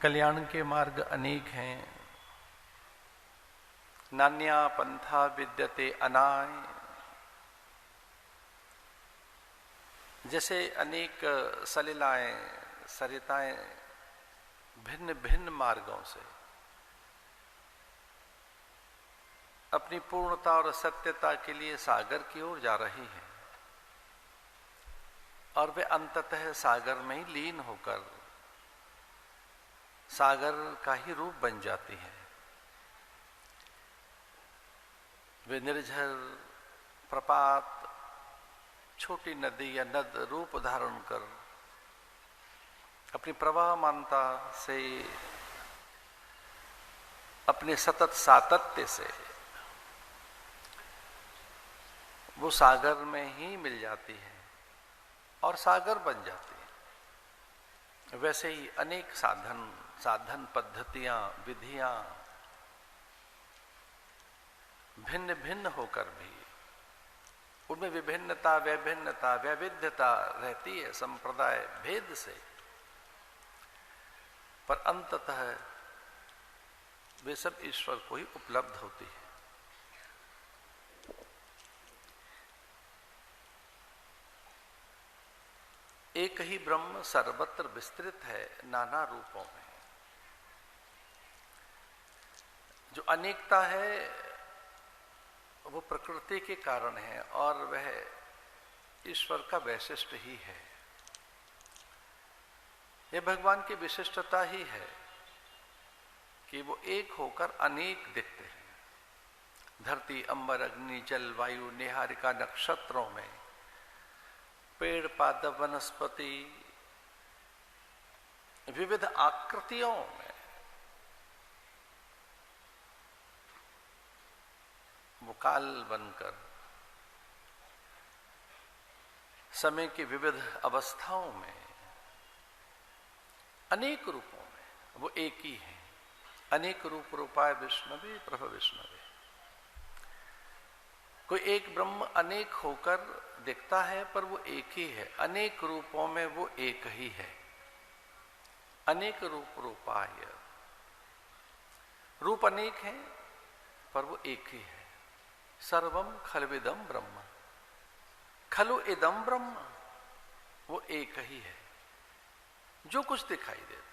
कल्याण के मार्ग अनेक हैं। नान्या पंथा विद्यते अनाय, जैसे अनेक सलिलाएं सरिताएं भिन्न भिन्न मार्गों से अपनी पूर्णता और सत्यता के लिए सागर की ओर जा रही हैं और वे अंततः सागर में ही लीन होकर सागर का ही रूप बन जाती है। वे निर्झर प्रपात, छोटी नदी या नद रूप धारण कर अपनी प्रवाहमानता से, अपने सतत सातत्य से वो सागर में ही मिल जाती है और सागर बन जाती है। वैसे ही अनेक साधन पद्धतियां, विधियां भिन्न भिन्न होकर भी उनमें विभिन्नता, वैभिन्नता, वैविध्यता रहती है संप्रदाय भेद से, पर अंततः वे सब ईश्वर को ही उपलब्ध होती है। एक ही ब्रह्म सर्वत्र विस्तृत है नाना रूपों में। जो अनेकता है वो प्रकृति के कारण है और वह ईश्वर का वैशिष्ट ही है। यह भगवान की विशिष्टता ही है कि वो एक होकर अनेक दिखते हैं। धरती, अंबर, अग्नि, जल, वायु, निहारिका, नक्षत्रों में, पेड़, पादप, वनस्पति, विविध आकृतियों में वो काल बनकर समय की विविध अवस्थाओं में, अनेक रूपों में वो एक ही है। अनेक रूप रूपाय विष्णवे प्रभ विष्णवे। कोई एक ब्रह्म अनेक होकर दिखता है पर वो एक ही है। अनेक रूपों में वो एक ही है। अनेक रूप रूपाय, रूप अनेक हैं पर वो एक ही है। सर्वम खलविदम ब्रह्म, खलु इदम ब्रह्म, वो एक ही है। जो कुछ दिखाई देता